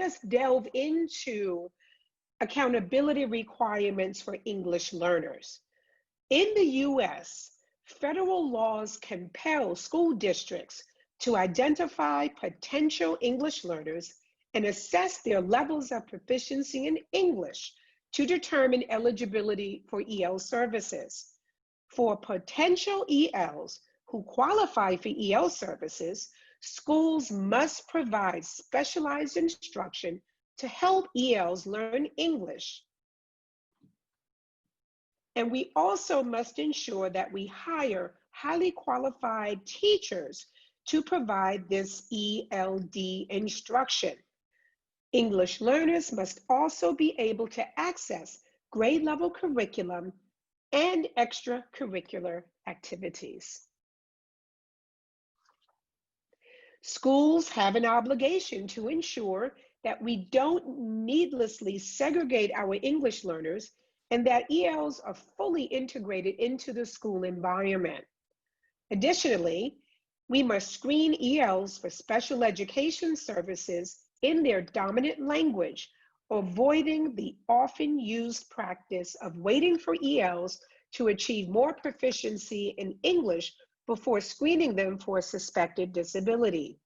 us delve into accountability requirements for English learners. In the US, federal laws compel school districts to identify potential English learners and assess their levels of proficiency in English to determine eligibility for EL services. For potential ELs who qualify for EL services, schools must provide specialized instruction to help ELs learn English. And we also must ensure that we hire highly qualified teachers to provide this ELD instruction. English learners must also be able to access grade level curriculum and extracurricular activities. Schools have an obligation to ensure that we don't needlessly segregate our English learners and that ELs are fully integrated into the school environment. Additionally, we must screen ELs for special education services in their dominant language, avoiding the often used practice of waiting for ELs to achieve more proficiency in English before screening them for a suspected disability.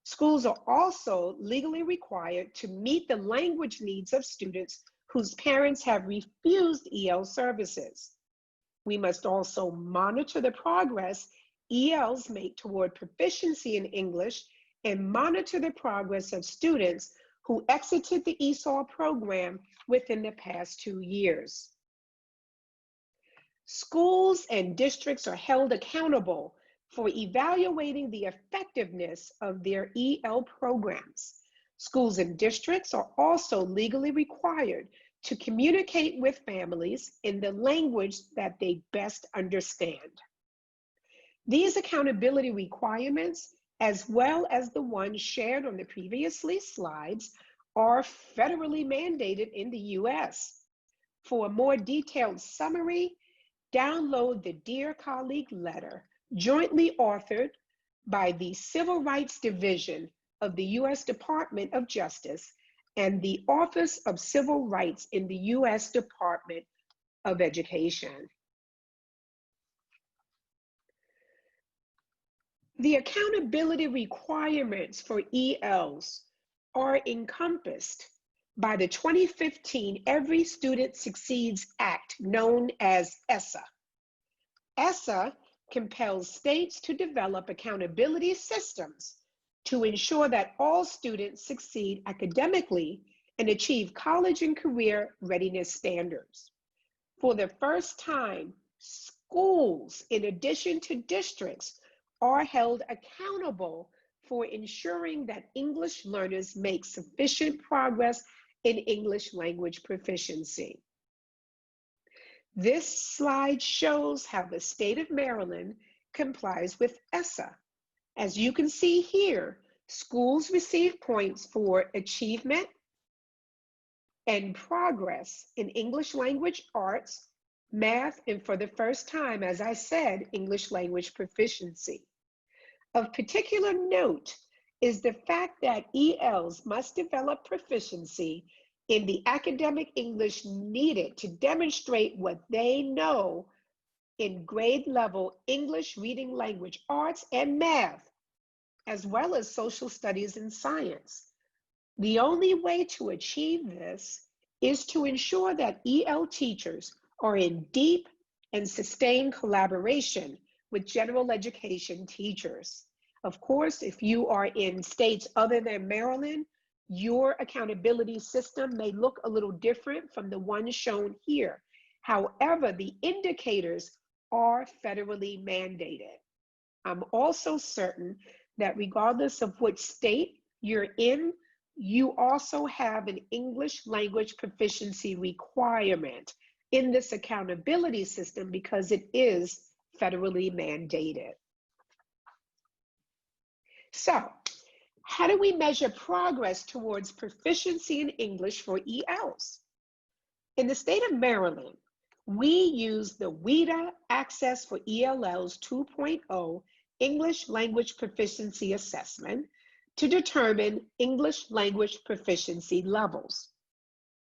Schools are also legally required to meet the language needs of students whose parents have refused EL services. We must also monitor the progress ELs make toward proficiency in English and monitor the progress of students who exited the ESOL program within the past 2 years. Schools and districts are held accountable for evaluating the effectiveness of their EL programs. Schools and districts are also legally required to communicate with families in the language that they best understand. These accountability requirements, as well as the ones shared on the previous slides, are federally mandated in the US. For a more detailed summary, download the Dear Colleague letter jointly authored by the Civil Rights Division of the US Department of Justice and the Office of Civil Rights in the US Department of Education. The accountability requirements for ELs are encompassed by the 2015 Every Student Succeeds Act, known as ESSA. ESSA compels states to develop accountability systems to ensure that all students succeed academically and achieve college and career readiness standards. For the first time, schools, in addition to districts, are held accountable for ensuring that English learners make sufficient progress in English language proficiency. This slide shows how the state of Maryland complies with ESSA. As you can see here, schools receive points for achievement and progress in English language arts, math, and for the first time, as I said, English language proficiency. Of particular note is the fact that ELs must develop proficiency in the academic English needed to demonstrate what they know in grade level English reading language arts and math, as well as social studies and science. The only way to achieve this is to ensure that EL teachers are in deep and sustained collaboration with general education teachers. Of course, if you are in states other than Maryland, your accountability system may look a little different from the one shown here. However, the indicators are federally mandated. I'm also certain that regardless of which state you're in, you also have an English language proficiency requirement in this accountability system because it is federally mandated. So, how do we measure progress towards proficiency in English for ELs? In the state of Maryland, we use the WIDA Access for ELLs 2.0 English Language Proficiency Assessment to determine English language proficiency levels,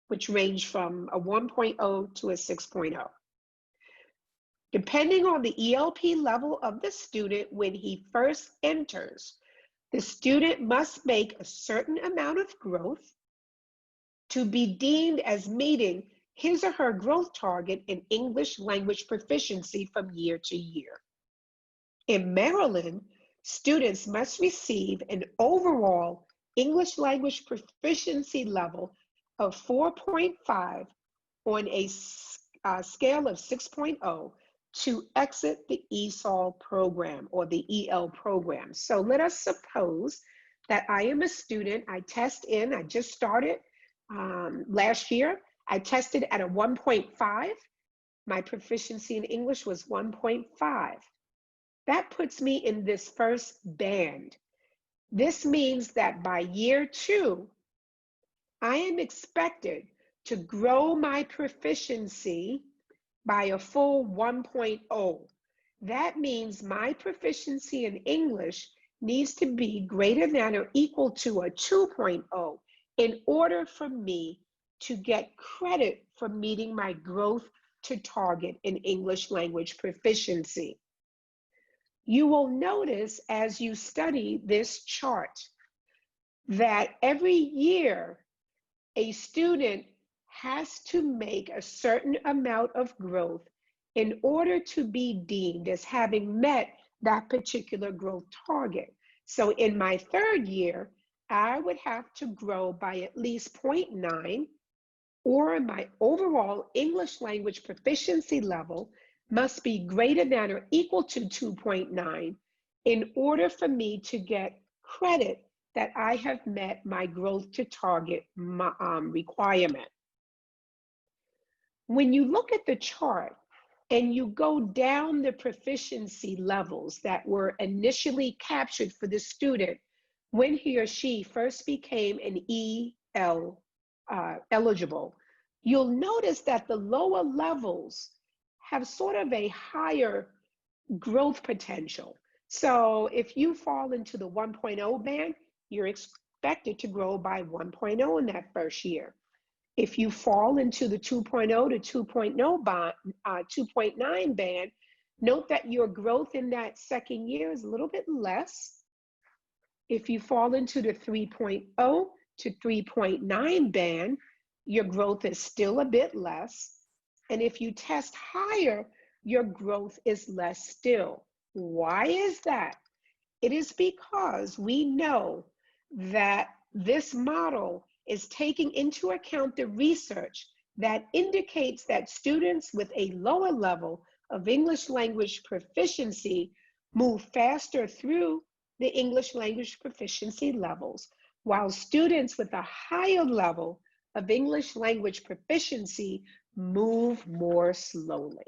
which range from a 1.0 to a 6.0. Depending on the ELP level of the student when he first enters, the student must make a certain amount of growth to be deemed as meeting his or her growth target in English language proficiency from year to year. In Maryland, students must receive an overall English language proficiency level of 4.5 on a scale of 6.0 to exit the ESOL program or the EL program. So let us suppose that I am a student, I just started last year, I tested at a 1.5. My proficiency in English was 1.5. That puts me in this first band. This means that by year 2, I am expected to grow my proficiency by a full 1.0. That means my proficiency in English needs to be greater than or equal to a 2.0 in order for me to get credit for meeting my growth to target in English language proficiency. You will notice as you study this chart that every year a student has to make a certain amount of growth in order to be deemed as having met that particular growth target. So in my third year, I would have to grow by at least 0.9, or my overall English language proficiency level must be greater than or equal to 2.9 in order for me to get credit that I have met my growth to target requirement. When you look at the chart and you go down the proficiency levels that were initially captured for the student when he or she first became an EL eligible, you'll notice that the lower levels have sort of a higher growth potential. So if you fall into the 1.0 band, you're expected to grow by 1.0 in that first year. If you fall into the 2.0 to 2.9 band, note that your growth in that second year is a little bit less. If you fall into the 3.0 to 3.9 band, your growth is still a bit less. And if you test higher, your growth is less still. Why is that? It is because we know that this model is taking into account the research that indicates that students with a lower level of English language proficiency move faster through the English language proficiency levels, while students with a higher level of English language proficiency move more slowly.